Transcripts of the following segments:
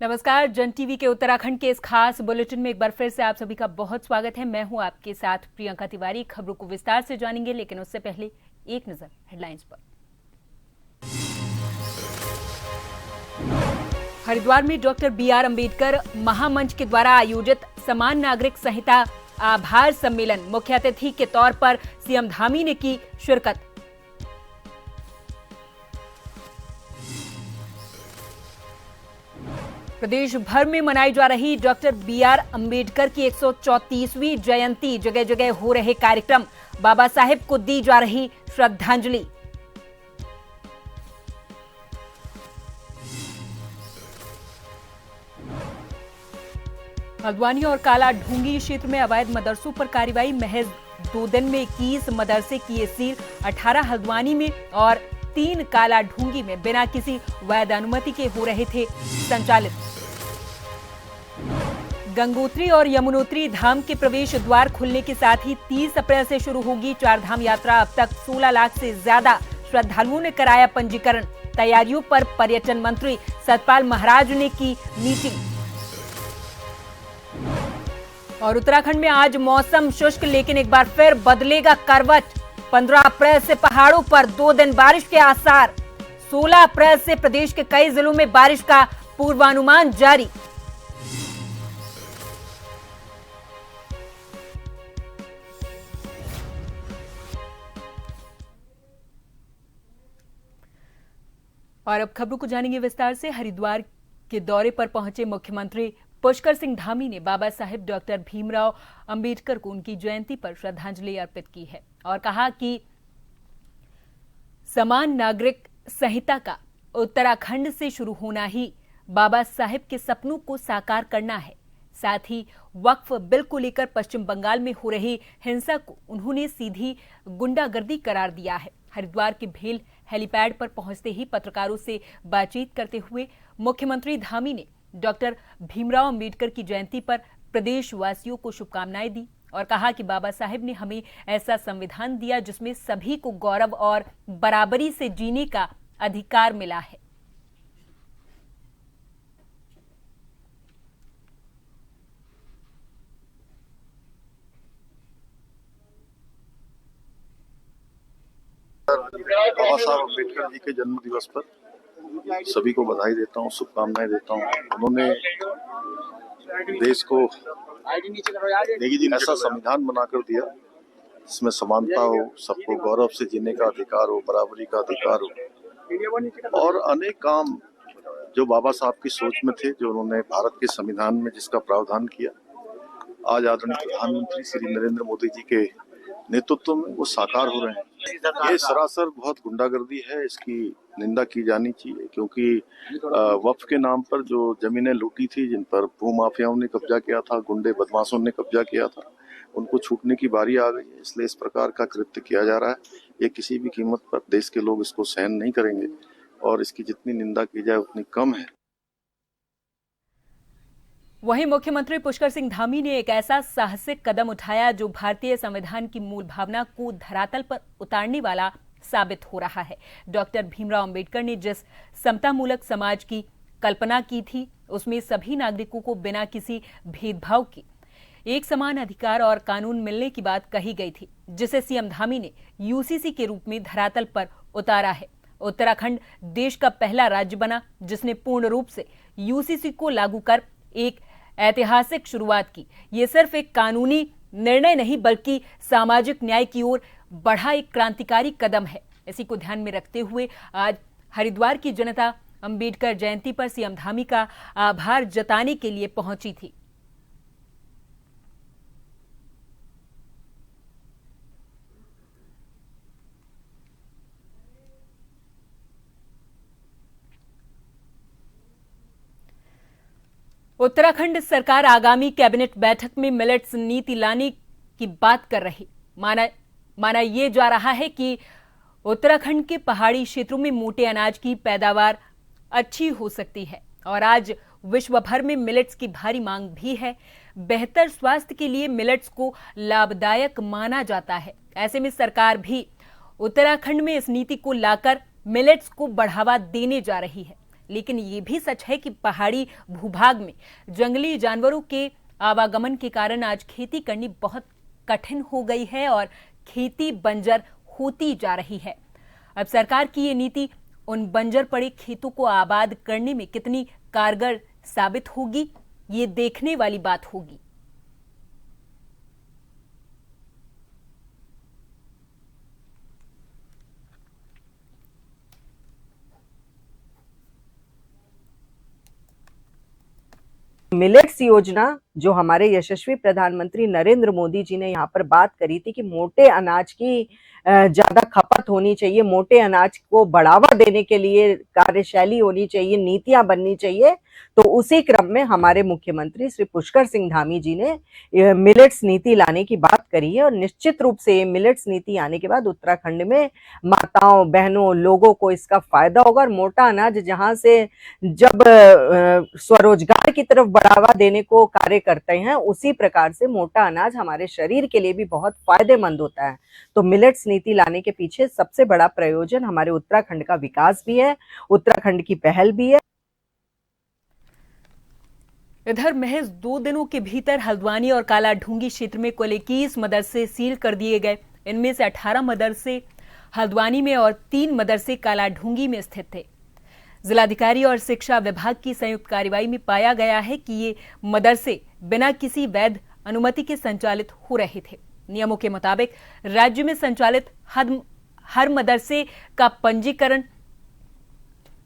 नमस्कार। जन टीवी के उत्तराखंड के इस खास बुलेटिन में एक बार फिर से आप सभी का बहुत स्वागत है। मैं हूं आपके साथ प्रियंका तिवारी। खबरों को विस्तार से जानेंगे, लेकिन उससे पहले एक नजर हेडलाइंस पर। हरिद्वार में डॉक्टर बी.आर. अम्बेडकर महामंच के द्वारा आयोजित समान नागरिक संहिता आभार सम्मेलन, मुख्य अतिथि के तौर पर सीएम धामी ने की शिरकत। प्रदेश भर में मनाई जा रही डॉक्टर बी.आर. अम्बेडकर की 134वीं जयंती, जगह जगह हो रहे कार्यक्रम, बाबा साहेब को दी जा रही श्रद्धांजलि। हल्द्वानी और काला ढूंगी क्षेत्र में अवैध मदरसों पर कार्रवाई, महज 2 दिन में 21 मदरसे किए सील, 18 हल्द्वानी में और 3 काला ढूंगी में बिना किसी वैध अनुमति के हो रहे थे संचालित। गंगोत्री और यमुनोत्री धाम के प्रवेश द्वार खुलने के साथ ही 30 अप्रैल से शुरू होगी चारधाम यात्रा। अब तक 16 लाख से ज्यादा श्रद्धालुओं ने कराया पंजीकरण। तैयारियों पर पर्यटन मंत्री सतपाल महाराज ने की मीटिंग। और उत्तराखंड में आज मौसम शुष्क, लेकिन एक बार फिर बदलेगा करवट। 15 अप्रैल से पहाड़ों पर 2 दिन बारिश के आसार। 16 अप्रैल से प्रदेश के कई जिलों में बारिश का पूर्वानुमान जारी। और अब खबरों को जानेंगे विस्तार से। हरिद्वार के दौरे पर पहुंचे मुख्यमंत्री पुष्कर सिंह धामी ने बाबा साहेब डॉक्टर भीमराव अंबेडकर को उनकी जयंती पर श्रद्धांजलि अर्पित की है और कहा कि समान नागरिक संहिता का उत्तराखंड से शुरू होना ही बाबा साहेब के सपनों को साकार करना है। साथ ही वक्फ बिल को लेकर पश्चिम बंगाल में हो रही हिंसा को उन्होंने सीधी गुंडागर्दी करार दिया है। हरिद्वार के भेल हेलीपैड पर पहुंचते ही पत्रकारों से बातचीत करते हुए मुख्यमंत्री धामी ने डॉक्टर भीमराव अंबेडकर की जयंती पर प्रदेशवासियों को शुभकामनाएं दी और कहा कि बाबा साहेब ने हमें ऐसा संविधान दिया जिसमें सभी को गौरव और बराबरी से जीने का अधिकार मिला है। बाबा साहब अम्बेडकर जी के जन्म दिवस पर सभी को बधाई देता हूँ, शुभकामनाएं देता हूँ। उन्होंने देश को ऐसा संविधान बनाकर दिया जिसमें समानता हो, सबको गौरव से जीने का अधिकार हो, बराबरी का अधिकार हो और अनेक काम जो बाबा साहब की सोच में थे, जो उन्होंने भारत के संविधान में जिसका प्रावधान किया, आज आदरणीय प्रधानमंत्री श्री नरेंद्र मोदी जी के नेतृत्व में वो साकार हो रहे हैं। ये सरासर बहुत गुंडागर्दी है, इसकी निंदा की जानी चाहिए, क्योंकि वक्फ के नाम पर जो जमीनें लूटी थी, जिन पर भूमाफियाओं ने कब्जा किया था, गुंडे बदमाशों ने कब्जा किया था, उनको छूटने की बारी आ गई है। इसलिए इस प्रकार का कृत्य किया जा रहा है। ये किसी भी कीमत पर देश के लोग इसको सहन नहीं करेंगे और इसकी जितनी निंदा की जाए उतनी कम है। वहीं मुख्यमंत्री पुष्कर सिंह धामी ने एक ऐसा साहसिक कदम उठाया जो भारतीय संविधान की मूल भावना को धरातल पर उतारने वाला साबित हो रहा है। डॉक्टर भीमराव अंबेडकर ने जिस समतामूलक समाज की कल्पना की थी, उसमें सभी नागरिकों को बिना किसी भेदभाव के एक समान अधिकार और कानून मिलने की बात कही गई थी, जिसे सीएम धामी ने यूसीसी के रूप में धरातल पर उतारा है। उत्तराखंड देश का पहला राज्य बना जिसने पूर्ण रूप से यूसीसी को लागू कर एक ऐतिहासिक शुरुआत की। ये सिर्फ एक कानूनी निर्णय नहीं, बल्कि सामाजिक न्याय की ओर बढ़ा एक क्रांतिकारी कदम है। इसी को ध्यान में रखते हुए आज हरिद्वार की जनता अंबेडकर जयंती पर सीएम धामी का आभार जताने के लिए पहुंची थी। उत्तराखंड सरकार आगामी कैबिनेट बैठक में मिलेट्स नीति लाने की बात कर रही। माना ये जा रहा है कि उत्तराखंड के पहाड़ी क्षेत्रों में मोटे अनाज की पैदावार अच्छी हो सकती है और आज विश्व भर में मिलेट्स की भारी मांग भी है। बेहतर स्वास्थ्य के लिए मिलेट्स को लाभदायक माना जाता है। ऐसे में सरकार भी उत्तराखंड में इस नीति को लाकर मिलेट्स को बढ़ावा देने जा रही है। लेकिन ये भी सच है कि पहाड़ी भूभाग में जंगली जानवरों के आवागमन के कारण आज खेती करनी बहुत कठिन हो गई है और खेती बंजर होती जा रही है। अब सरकार की ये नीति उन बंजर पड़े खेतों को आबाद करने में कितनी कारगर साबित होगी, ये देखने वाली बात होगी। मिलेट्स योजना जो हमारे यशस्वी प्रधानमंत्री नरेंद्र मोदी जी ने यहाँ पर बात करी थी कि मोटे अनाज की ज्यादा खपत होनी चाहिए, मोटे अनाज को बढ़ावा देने के लिए कार्यशैली होनी चाहिए, नीतियां बननी चाहिए। तो उसी क्रम में हमारे मुख्यमंत्री श्री पुष्कर सिंह धामी जी ने मिलेट्स नीति लाने की बात करी है और निश्चित रूप से मिलेट्स नीति आने के बाद उत्तराखंड में माताओं बहनों लोगों को इसका फायदा होगा और मोटा अनाज जहां से जब स्वरोजगार की तरफ बढ़ावा देने को कार्य करते हैं, उसी प्रकार से मोटा अनाज हमारे शरीर के लिए भी बहुत फायदेमंद होता है। तो मिलेट्स नीति लाने के पीछे सबसे बड़ा प्रयोजन हमारे उत्तराखंड का विकास भी है, उत्तराखंड की पहल भी है। इधर महज 2 दिनों के भीतर हल्द्वानी और कालाढूंगी क्षेत्र में कुल 21 मदरसे सील कर दिए गए। इनमें से 18 मदरसे हल्द्वानी में और 3 मदरसे कालाढूंगी में स्थित थे। जिलाधिकारी और शिक्षा विभाग की संयुक्त कार्रवाई में पाया गया है कि ये मदरसे बिना किसी वैध अनुमति के संचालित हो रहे थे। नियमों के मुताबिक राज्य में संचालित हर मदरसे का पंजीकरण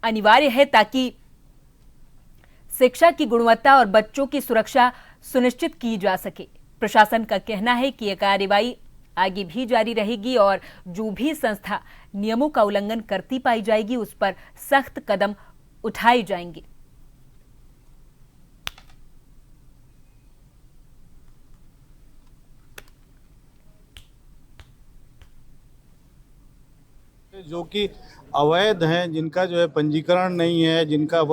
अनिवार्य है ताकि शिक्षा की गुणवत्ता और बच्चों की सुरक्षा सुनिश्चित की जा सके। प्रशासन का कहना है कि यह कार्रवाई आगे भी जारी रहेगी और जो भी संस्था नियमों का उल्लंघन करती पाई जाएगी उस पर सख्त कदम उठाए जाएंगे। जो कि अवैध हैं, जिनका जो है पंजीकरण नहीं है, जिनका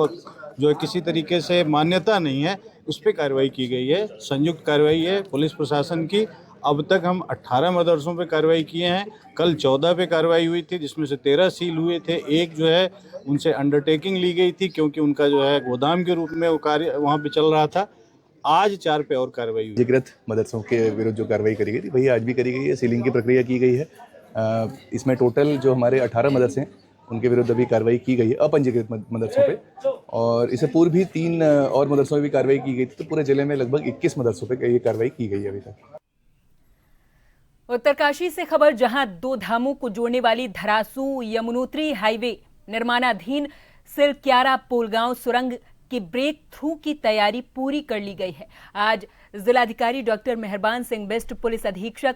जो है किसी तरीके से मान्यता नहीं है, उस पर कार्रवाई की गई है। संयुक्त कार्रवाई है पुलिस प्रशासन की। अब तक हम 18 मदरसों पे कार्रवाई किए हैं। कल 14 पे कार्रवाई हुई थी, जिसमें से 13 सील हुए थे। एक जो है उनसे अंडरटेकिंग ली गई थी क्योंकि उनका जो है गोदाम के रूप में वो कार्य वहाँ पे चल रहा था। आज 4 पे और कार्रवाई हुई। अधिकृत मदरसों के विरुद्ध जो कार्रवाई करी गई थी वही आज भी करी गई है। सीलिंग की प्रक्रिया की गई है। इसमें टोटल जो हमारे 18 मदरसे हैं उनके विरुद्ध अभी कार्रवाई की गई है अपंजीकृत मदरसों पे, और इससे पूर्व भी 3 और मदरसों में भी कार्रवाई की गई थी। तो पूरे जिले में लगभग 21 मदरसों पे ये कार्रवाई की गई है अभी तक। उत्तरकाशी से खबर, जहां 2 धामों को जोड़ने वाली धरासू यमुनोत्री हाईवे निर्माणाधीन सिलक्यारा पोलगांव सुरंग के ब्रेक थ्रू की तैयारी पूरी कर ली गई है। आज जिलाधिकारी डॉक्टर मेहरबान सिंह बिष्ट, पुलिस अधीक्षक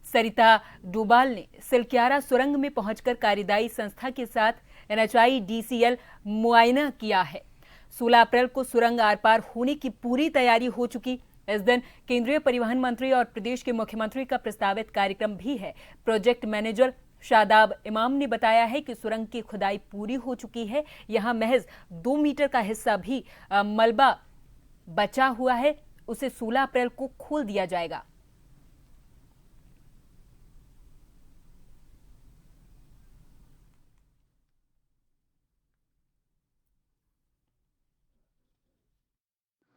सरिता डोभाल ने सिलक्यारा सुरंग में पहुंचकर कार्यदायी संस्था के साथ NHIDCL मुआयना किया है। 16 अप्रैल को सुरंग आर पार होने की पूरी तैयारी हो चुकी। इस दिन केंद्रीय परिवहन मंत्री और प्रदेश के मुख्यमंत्री का प्रस्तावित कार्यक्रम भी है। प्रोजेक्ट मैनेजर शादाब इमाम ने बताया है कि सुरंग की खुदाई पूरी हो चुकी है। यहां महज 2 मीटर का हिस्सा भी मलबा बचा हुआ है, उसे 16 अप्रैल को खोल दिया जाएगा।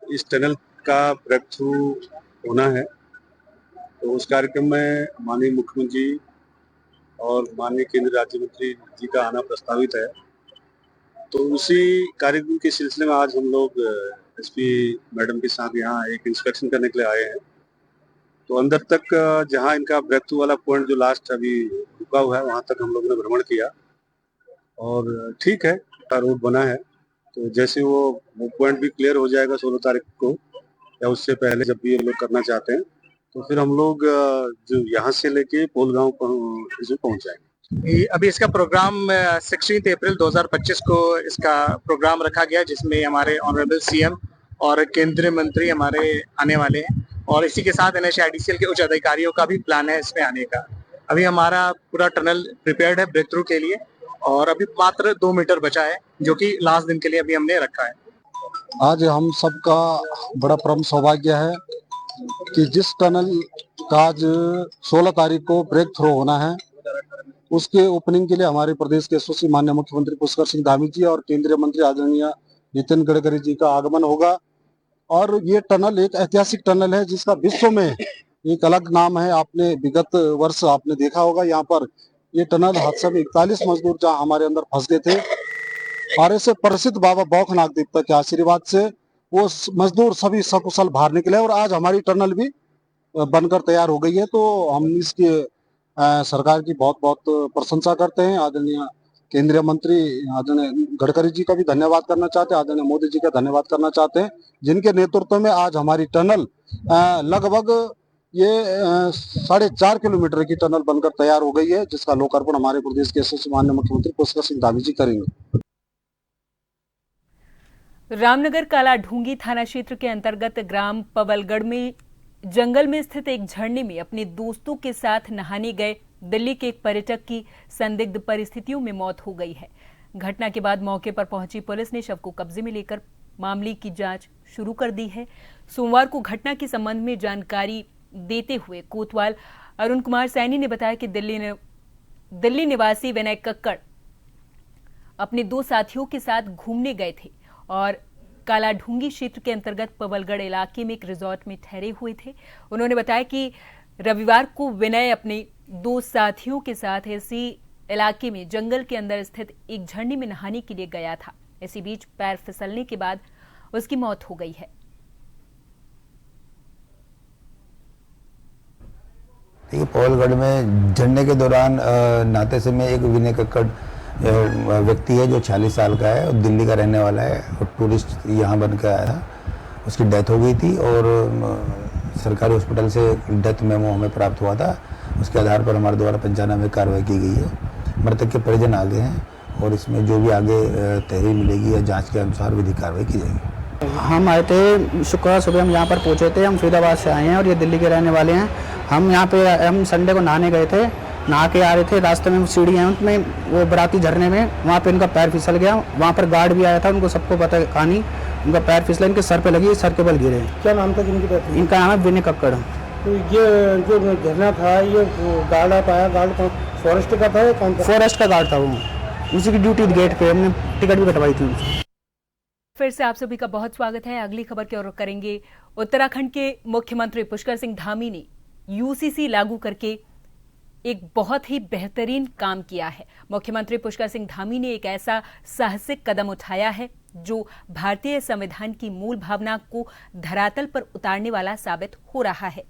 इस टनल का ब्रेक थ्रू होना है, तो उस कार्यक्रम में माननीय मुख्यमंत्री और माननीय केंद्रीय राज्य मंत्री जी का आना प्रस्तावित है। तो उसी कार्यक्रम के सिलसिले में आज हम लोग SP मैडम के साथ यहाँ एक इंस्पेक्शन करने के लिए आए हैं। तो अंदर तक जहाँ इनका ब्रेक थ्रू वाला पॉइंट जो लास्ट अभी रुका हुआ है वहाँ तक हम लोगों ने भ्रमण किया और ठीक है, रोड बना है। तो जैसे वो पॉइंट भी क्लियर हो जाएगा 16 तारीख को या उससे पहले, जब भी ये लोग करना चाहते हैं, तो फिर हम लोग जो यहाँ से लेके पोलगांव पहुँच जाएंगे। अभी इसका प्रोग्राम 16 अप्रैल 2025 को इसका प्रोग्राम रखा गया, जिसमें हमारे ऑनरेबल CM और केंद्रीय मंत्री हमारे आने वाले हैं और इसी के साथ NHIDCL के उच्च अधिकारियों का भी प्लान है इसमें आने का। अभी हमारा पूरा टनल प्रिपेयर्ड है ब्रेक थ्रू के लिए और अभी मात्र 2 मीटर बचा है जो कि लास्ट दिन के लिए अभी हमने रखा है। आज हम सबका बड़ा परम सौभाग्य है कि जिस टनल का आज 16 तारीख को ब्रेक थ्रू होना है, उसके ओपनिंग के लिए हमारे प्रदेश के यशस्वी माननीय मुख्यमंत्री पुष्कर सिंह धामी जी और केंद्रीय मंत्री आदरणीय नितिन गडकरी जी का आगमन होगा। और ये टनल एक ऐतिहासिक टनल है जिसका विश्व में एक अलग नाम है। आपने विगत वर्ष आपने देखा होगा, यहाँ पर ये टनल हादसा में 41 मजदूर जहाँ हमारे अंदर फंस गए थे और ऐसे प्रसिद्ध बाबा बौखनाथ देवता के आशीर्वाद से वो मजदूर सभी सकुशल बाहर निकले और आज हमारी टनल भी बनकर तैयार हो गई है। तो हम इसके सरकार की बहुत बहुत प्रशंसा करते हैं। आदरणीय केंद्रीय मंत्री आदरणीय गडकरी जी का भी धन्यवाद करना चाहते हैं, आदरणीय मोदी जी का धन्यवाद करना चाहते हैं, जिनके नेतृत्व में आज हमारी टनल लगभग ये 4.5 किलोमीटर की टनल बनकर तैयार हो गई है, जिसका लोकार्पण हमारे प्रदेश के यशस्वी माननीय मुख्यमंत्री पुष्कर सिंह धामी जी करेंगे। रामनगर कालाढूंगी थाना क्षेत्र के अंतर्गत ग्राम पवलगढ़ में जंगल में स्थित एक झरने में अपने दोस्तों के साथ नहाने गए दिल्ली के एक पर्यटक की संदिग्ध परिस्थितियों में मौत हो गई है। घटना के बाद मौके पर पहुंची पुलिस ने शव को कब्जे में लेकर मामले की जांच शुरू कर दी है। सोमवार को घटना के संबंध में जानकारी देते हुए कोतवाल अरुण कुमार सैनी ने बताया कि दिल्ली निवासी विनय कक्कड़ अपने 2 साथियों के साथ घूमने गए थे और कालाढूंगी क्षेत्र के अंतर्गत पवलगढ़ इलाके में एक रिजॉर्ट में ठहरे हुए थे। उन्होंने बताया कि रविवार को विनय अपने 2 साथियों के साथ इसी इलाके में जंगल के अंदर स्थित एक झरने में नहाने के लिए गया था। इसी बीच पैर फिसलने के बाद उसकी मौत हो गई है। पवलगढ़ में झरने के दौरान नहाते समय एक विनय कक्कड़ व्यक्ति है जो 46 साल का है और दिल्ली का रहने वाला है और टूरिस्ट यहाँ बन के आया था। उसकी डेथ हो गई थी और सरकारी हॉस्पिटल से डेथ मेमो हमें प्राप्त हुआ था। उसके आधार पर हमारे द्वारा 95 कार्रवाई की गई है। मृतक के परिजन आगे हैं और इसमें जो भी आगे तहरीर मिलेगी या जांच के अनुसार विधिक कार्रवाई की जाएगी। हम आए थे शुक्रवार सुबह, हम यहाँ पर पहुँचे थे। हम फरीदाबाद से आए हैं और ये दिल्ली के रहने वाले हैं। हम यहाँ पे हम संडे को नहाने गए थे, नहा के आ रहे थे। रास्ते में सीढ़ी है उनमें वो बराती झरने में, वहाँ पे इनका पैर फिसल गया। वहाँ पर गार्ड भी आया था, उनको सबको पता है कहानी। उनका पैर फिसला, इनके सर पे लगी, सर के बल गिरे। क्या नाम था जिनकी डेथ? इनका नाम है विनय कक्कड़। तो ये जो झरना था, ये गार्ड आप आया, गार्ड कौन, फॉरेस्ट का था या कौन था? फॉरेस्ट का गार्ड था वो, उसी की ड्यूटी गेट पे। हमने टिकट भी कटवाई थी। फिर से आप सभी का बहुत स्वागत है। अगली खबर की ओर करेंगे। उत्तराखंड के मुख्यमंत्री पुष्कर सिंह धामी ने यूसीसी लागू करके एक बहुत ही बेहतरीन काम किया है। मुख्यमंत्री पुष्कर सिंह धामी ने एक ऐसा साहसिक कदम उठाया है जो भारतीय संविधान की मूल भावना को धरातल पर उतारने वाला साबित हो रहा है।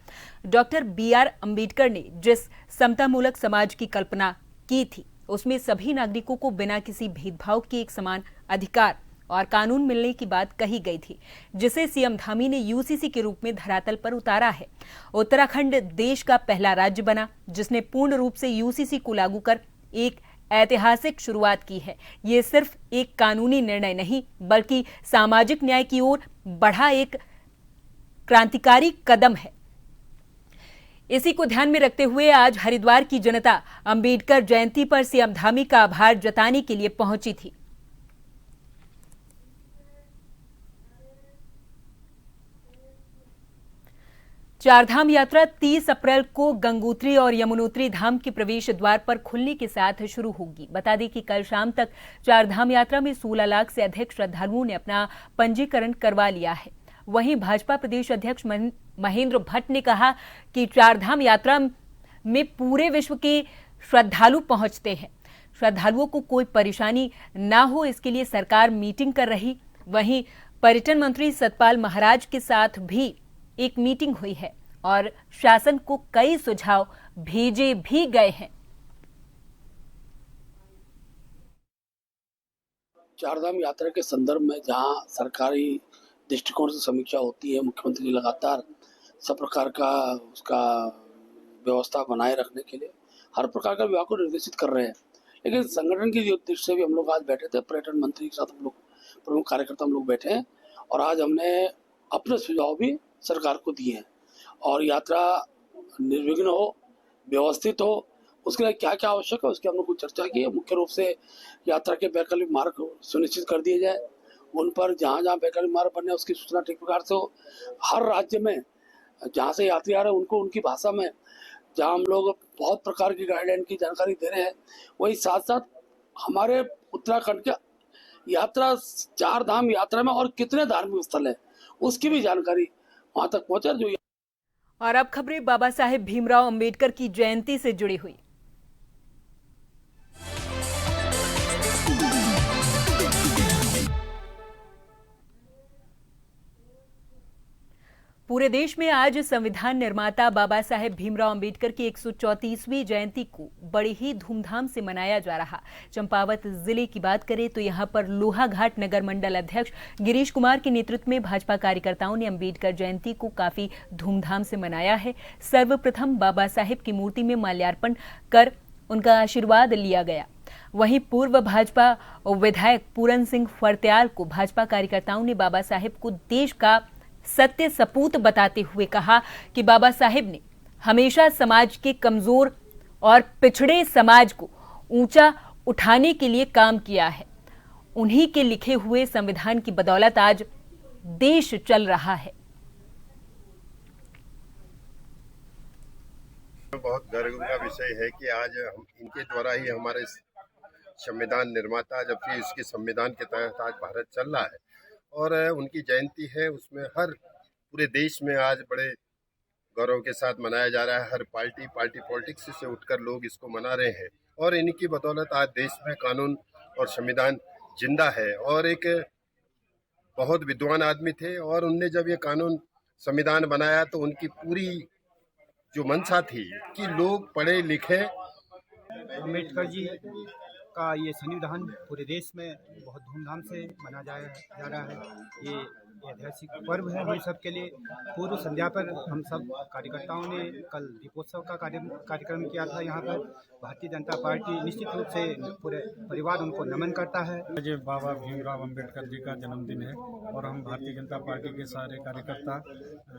डॉक्टर BR अम्बेडकर ने जिस समतामूलक समाज की कल्पना की थी, उसमें सभी नागरिकों को बिना किसी भेदभाव के एक समान अधिकार और कानून मिलने की बात कही गई थी, जिसे सीएम धामी ने यूसीसी के रूप में धरातल पर उतारा है। उत्तराखंड देश का पहला राज्य बना जिसने पूर्ण रूप से यूसीसी को लागू कर एक ऐतिहासिक शुरुआत की है। ये सिर्फ एक कानूनी निर्णय नहीं, बल्कि सामाजिक न्याय की ओर बढ़ा एक क्रांतिकारी कदम है। इसी को ध्यान में रखते हुए आज हरिद्वार की जनता अंबेडकर जयंती पर सीएम धामी का आभार जताने के लिए पहुंची थी। चारधाम यात्रा 30 अप्रैल को गंगोत्री और यमुनोत्री धाम के प्रवेश द्वार पर खुलने के साथ शुरू होगी। बता दें कि कल शाम तक चारधाम यात्रा में 16 लाख से अधिक श्रद्धालुओं ने अपना पंजीकरण करवा लिया है। वहीं भाजपा प्रदेश अध्यक्ष महेंद्र भट्ट ने कहा कि चारधाम यात्रा में पूरे विश्व के श्रद्धालु पहुंचते हैं। श्रद्धालुओं को कोई परेशानी न हो, इसके लिए सरकार मीटिंग कर रही। वहीं पर्यटन मंत्री सतपाल महाराज के साथ भी एक मीटिंग हुई है और शासन को कई सुझाव भेजे भी गए हैं। चारधाम यात्रा के संदर्भ में जहां सरकारी दृष्टिकोण से समीक्षा होती है, मुख्यमंत्री जी लगातार सब प्रकार का उसका व्यवस्था बनाए रखने के लिए हर प्रकार का विभाग को निर्देशित कर रहे हैं। लेकिन संगठन की दृष्टि से भी हम लोग आज बैठे थे, पर्यटन मंत्री के साथ हम लोग प्रमुख कार्यकर्ता हम लोग बैठे हैं और आज हमने अपने सुझाव भी सरकार को दिए हैं। और यात्रा निर्विघ्न हो, व्यवस्थित हो। उसके लिए क्या क्या आवश्यक है उसकी हमने कुछ चर्चा की है। मुख्य रूप से यात्रा के वैकल्पिक मार्ग सुनिश्चित कर दिए जाए, उन पर जहाँ जहाँ वैकल्पिक मार्ग बने उसकी सूचना ठीक प्रकार से हो। हर राज्य में जहाँ से यात्री आ रहे हैं उनको उनकी भाषा में, जहाँ हम लोग बहुत प्रकार की गाइडलाइन की जानकारी दे रहे हैं, वही साथ साथ हमारे उत्तराखंड के यात्रा 4 धाम यात्रा में और कितने धार्मिक स्थल है उसकी भी जानकारी वहां तक पहुंचे। जो और अब खबरें बाबा साहेब भीमराव अंबेडकर की जयंती से जुड़ी हुई। पूरे देश में आज संविधान निर्माता बाबा साहेब भीमराव अंबेडकर की 134वीं जयंती को बड़ी ही धूमधाम से मनाया जा रहा। चंपावत जिले की बात करें तो यहां पर लोहाघाट नगर मंडल अध्यक्ष गिरीश कुमार के नेतृत्व में भाजपा कार्यकर्ताओं ने अंबेडकर जयंती को काफी धूमधाम से मनाया है। सर्वप्रथम बाबा साहेब की मूर्ति में माल्यार्पण कर उनका आशीर्वाद लिया गया। वहीं पूर्व भाजपा विधायक पूरन सिंह फर्त्याल को भाजपा कार्यकर्ताओं ने बाबा साहेब को देश का सत्य सपूत बताते हुए कहा कि बाबा साहेब ने हमेशा समाज के कमजोर और पिछड़े समाज को ऊंचा उठाने के लिए काम किया है। उन्हीं के लिखे हुए संविधान की बदौलत आज देश चल रहा है। बहुत गर्व का विषय है कि आज इनके द्वारा ही हमारे संविधान निर्माता, जबकि इसके संविधान के तहत आज भारत चल रहा है और उनकी जयंती है, उसमें हर पूरे देश में आज बड़े गौरव के साथ मनाया जा रहा है। हर पार्टी पॉलिटिक्स से उठकर लोग इसको मना रहे हैं और इनकी बदौलत आज देश में कानून और संविधान जिंदा है। और एक बहुत विद्वान आदमी थे और उनने जब ये कानून संविधान बनाया तो उनकी पूरी जो मंशा थी कि लोग पढ़े लिखे। अम्बेडकर जी का ये संविधान पूरे देश में बहुत धूमधाम से मनाया जा रहा है। ये ऐतिहासिक पर्व है हम सब के लिए। पूर्व संध्या पर हम सब कार्यकर्ताओं ने कल दीपोत्सव का कार्यक्रम किया था। यहाँ पर भारतीय जनता पार्टी निश्चित रूप से पूरे परिवार उनको नमन करता है। आज बाबा भीमराव अंबेडकर जी का जन्मदिन है और हम भारतीय जनता पार्टी के सारे कार्यकर्ता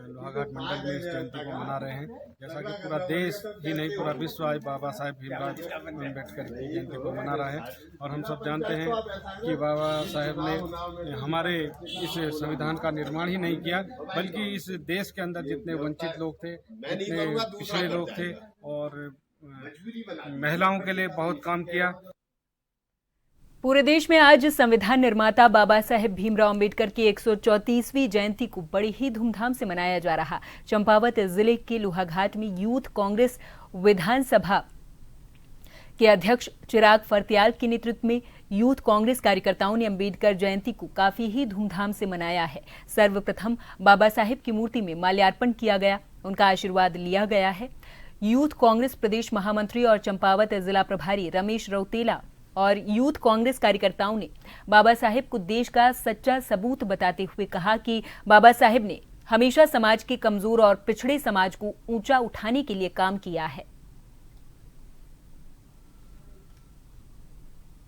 लोहाघाट मंडल में इस जयंती को मना रहे हैं। जैसा कि पूरा देश ही नहीं पूरा विश्व आज बाबा साहेब भीमराव अम्बेडकर की जयंती को मना रहा है। और हम सब जानते हैं कि बाबा साहेब ने हमारे इस संविधान का निर्माण ही नहीं किया, बल्कि इस देश के अंदर जितने वंचित लोग थे, जितने पिछड़े लोग थे और महिलाओं के लिए बहुत काम किया। पूरे देश में आज संविधान निर्माता बाबा साहेब भीमराव अंबेडकर की 134वीं जयंती को बड़ी ही धूमधाम से मनाया जा रहा। चंपावत जिले के लोहाघाट में यूथ कांग्रेस विधानसभा के अध्यक्ष चिराग फर्त्याल के नेतृत्व में यूथ कांग्रेस कार्यकर्ताओं ने अंबेडकर जयंती को काफी ही धूमधाम से मनाया है। सर्वप्रथम बाबा साहेब की मूर्ति में माल्यार्पण किया गया, उनका आशीर्वाद लिया गया है। यूथ कांग्रेस प्रदेश महामंत्री और चंपावत जिला प्रभारी रमेश रौतेला और यूथ कांग्रेस कार्यकर्ताओं ने बाबा साहेब को देश का सच्चा सबूत बताते हुए कहा कि बाबा साहेब ने हमेशा समाज के कमजोर और पिछड़े समाज को ऊंचा उठाने के लिए काम किया है।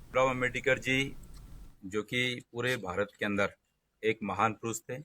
भीमराव अम्बेडकर जी जो कि पूरे भारत के अंदर एक महान पुरुष थे।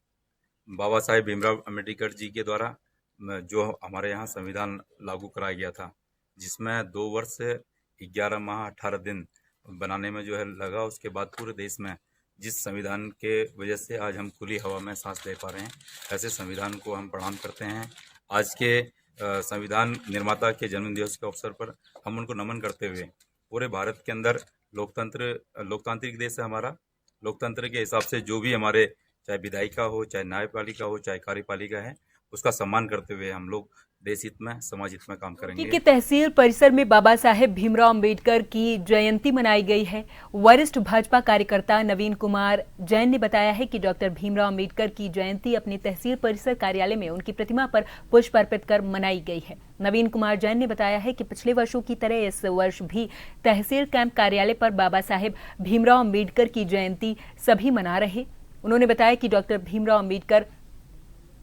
बाबा साहेब भीमराव अम्बेडकर जी के द्वारा जो हमारे यहाँ संविधान लागू कराया गया था, जिसमें 2 वर्ष 11 माह 18 दिन बनाने में जो है लगा, उसके बाद पूरे देश में जिस संविधान के वजह से आज हम खुली हवा में सांस ले पा रहे हैं, ऐसे संविधान को हम प्रणाम करते हैं। आज के संविधान निर्माता के जन्म दिवस के अवसर पर हम उनको नमन करते हुए पूरे भारत के अंदर लोकतांत्रिक देश है हमारा। लोकतंत्र के हिसाब से जो भी हमारे चाहे विधायिका हो, चाहे न्यायपालिका हो, चाहे कार्यपालिका है, उसका सम्मान करते हुए हम लोग देश हित में, समाज हित में काम करेंगे। कि तहसील परिसर में बाबा साहेब भीमराव अंबेडकर की जयंती मनाई गई है। वरिष्ठ भाजपा कार्यकर्ता नवीन कुमार जैन ने बताया है कि डॉक्टर भीमराव अंबेडकर की जयंती अपने तहसील परिसर कार्यालय में उनकी प्रतिमा पर पुष्प अर्पित कर मनाई गई है। नवीन कुमार जैन ने बताया है कि पिछले वर्षों की तरह इस वर्ष भी तहसील कैंप कार्यालय पर बाबा साहेब भीमराव अंबेडकर की जयंती सभी मना रहे। उन्होंने बताया कि डॉक्टर भीमराव अंबेडकर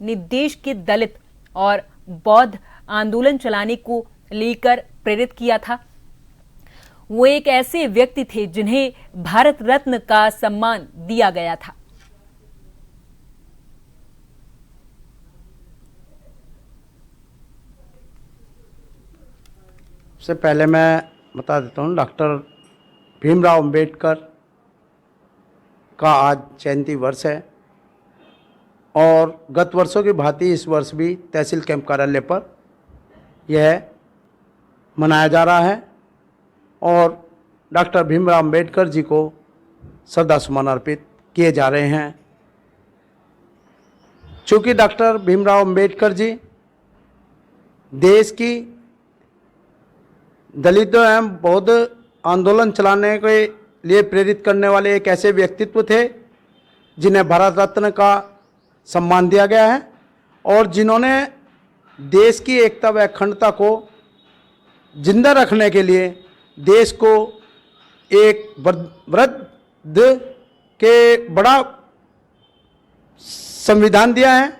ने देश के दलित और बौद्ध आंदोलन चलाने को लेकर प्रेरित किया था। वो एक ऐसे व्यक्ति थे जिन्हें भारत रत्न का सम्मान दिया गया था। सबसे पहले मैं बता देता हूँ, डॉक्टर भीमराव अंबेडकर का आज जयंती वर्ष है और गत वर्षों की भांति इस वर्ष भी तहसील कैंप कार्यालय पर यह मनाया जा रहा है और डॉक्टर भीमराव अंबेडकर जी को श्रद्धा सुमन अर्पित किए जा रहे हैं। चूँकि डॉक्टर भीमराव अंबेडकर जी देश की दलितों एवं बौद्ध आंदोलन चलाने के लिए प्रेरित करने वाले एक ऐसे व्यक्तित्व थे जिन्हें भारत रत्न का सम्मान दिया गया है और जिन्होंने देश की एकता व अखंडता को जिंदा रखने के लिए देश को एक वृद्ध के बड़ा संविधान दिया है।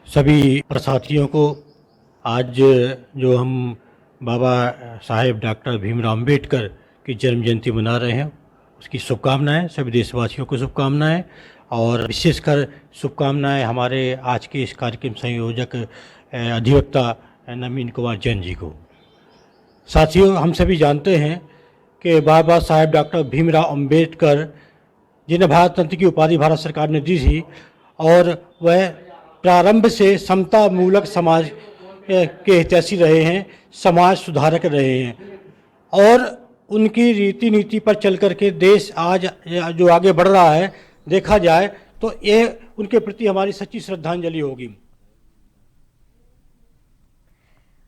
सभी प्रसाथियों को आज जो हम बाबा साहेब डॉक्टर भीमराव अंबेडकर की जन्म जयंती मना रहे हैं उसकी शुभकामनाएं, सभी देशवासियों को शुभकामनाएं और विशेषकर शुभकामनाएं हमारे आज के इस कार्यक्रम संयोजक अधिवक्ता नवीन कुमार जैन जी को। साथियों, हम सभी जानते हैं कि बाबा साहेब डॉक्टर भीमराव अंबेडकर जिन्हें भारत रत्न की उपाधि भारत सरकार ने दी थी और वह प्रारंभ से समता मूलक समाज के हितैषी रहे हैं, समाज सुधारक रहे हैं और उनकी रीति नीति पर चल करके देश आज जो आगे बढ़ रहा है देखा जाए तो ये उनके प्रति हमारी सच्ची श्रद्धांजलि होगी।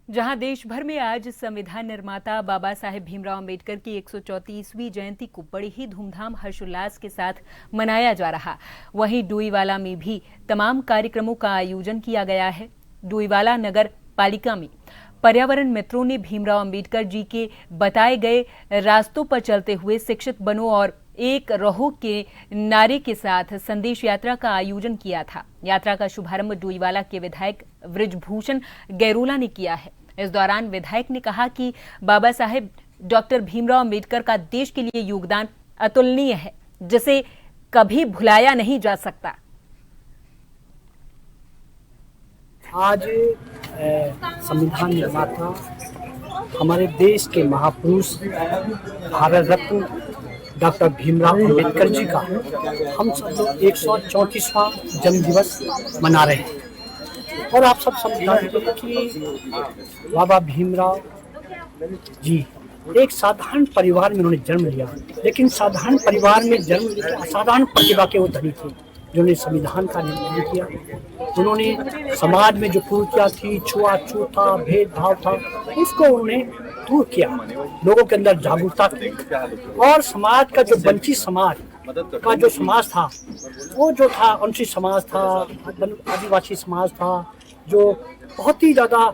जहां देश भर में आज संविधान निर्माता बाबा साहेब भीमराव अंबेडकर की 134वीं जयंती को बड़ी ही धूमधाम हर्षोल्लास के साथ मनाया जा रहा, वहीं डोईवाला में भी तमाम कार्यक्रमों का आयोजन किया गया है। डोईवाला नगर पालिका में पर्यावरण मित्रों ने भीमराव अंबेडकर जी के बताए गए रास्तों पर चलते हुए शिक्षित बनो और एक रहो के नारे के साथ संदेश यात्रा का आयोजन किया था। यात्रा का शुभारंभ डोईवाला के विधायक बृजभूषण गैरोला ने किया है। इस दौरान विधायक ने कहा कि बाबा साहेब डॉक्टर भीमराव अंबेडकर का देश के लिए योगदान अतुलनीय है, जिसे कभी भुलाया नहीं जा सकता। आज संविधान निर्माता हमारे देश के महापुरुष भारत रत्न डॉक्टर भीमराव अंबेडकर जी का हम सब लोग 134वां जन्म दिवस मना रहे हैं और आप सब समझते हैं कि बाबा भीमराव जी एक साधारण परिवार में उन्होंने जन्म लिया, लेकिन साधारण परिवार में जन्म लेकर असाधारण प्रतिभा के वो धनी थे जिन्होंने संविधान का निर्माण किया। उन्होंने समाज में जो कुरीतियाँ थी, छुआछूत था, भेदभाव था, उसको उन्होंने दूर किया, लोगों के अंदर जागरूकता की और समाज का जो वंचित समाज का जो समाज था वो जो था अनुसूचित समाज था, आदिवासी समाज था, जो बहुत ही ज़्यादा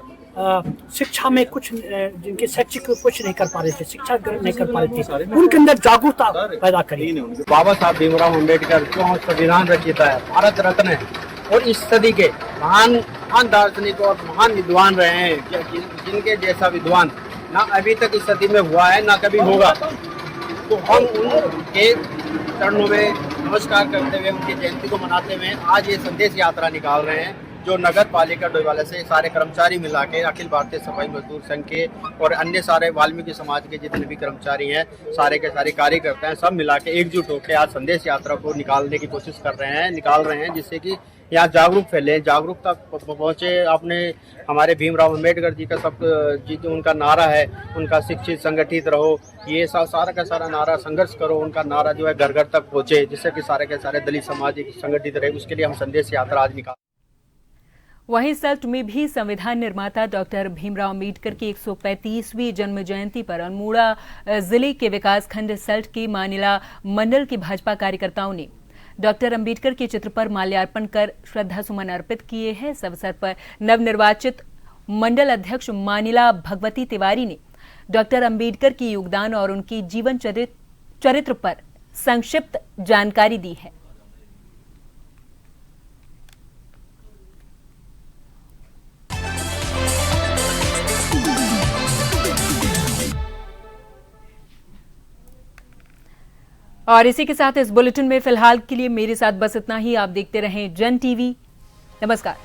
शिक्षा में कुछ जिनके शैक्षिक कुछ नहीं कर पा रहे थे, शिक्षा ग्रहण नहीं कर पा रहे थे, उनके अंदर जागरूकता पैदा करी। बाबा साहब भीमराव अंबेडकर जो हम संविधान रचयिता है, भारत रत्न है और इस सदी के महान दार्शनिक और महान विद्वान रहे हैं, जिनके जैसा विद्वान ना अभी तक इस सदी में हुआ है ना कभी होगा। तो हम उनके चरणों में नमस्कार करते हुए उनकी जयंती को मनाते हुए आज ये संदेश यात्रा निकाल रहे हैं, जो नगर पालिका डोईवाला से सारे कर्मचारी मिला के अखिल भारतीय सफाई मजदूर संघ के और अन्य सारे वाल्मीकि समाज के जितने भी कर्मचारी हैं, सारे के सारे कार्यकर्ता हैं, सब मिला के एकजुट होकर आज संदेश यात्रा को निकालने की कोशिश निकाल रहे हैं, जिससे कि यहाँ जागरूक फैले, जागरूकता पहुँचे। आपने हमारे भीमराव अंबेडकर जी का जो उनका नारा है, उनका शिक्षित संगठित रहो, ये सारा का सारा नारा, संघर्ष करो, उनका नारा जो है घर घर तक पहुँचे, जिससे कि सारे के सारे दलित समाज संगठित रहे। उसके लिए हम संदेश यात्रा आज निकाल। वहीं सल्ट में भी संविधान निर्माता डॉक्टर भीमराव अंबेडकर की 135वीं जन्म जयंती पर अल्मोड़ा जिले के विकासखंड सल्ट के मानिला मंडल के भाजपा कार्यकर्ताओं ने डॉक्टर अंबेडकर के चित्र पर माल्यार्पण कर श्रद्धा सुमन अर्पित किए हैं। इस अवसर पर नवनिर्वाचित मंडल अध्यक्ष मानिला भगवती तिवारी ने डॉक्टर अंबेडकर के योगदान और उनकी जीवन चरित्र पर संक्षिप्त जानकारी दी है। और इसी के साथ इस बुलेटिन में फिलहाल के लिए मेरे साथ बस इतना ही। आप देखते रहें जन टीवी। नमस्कार।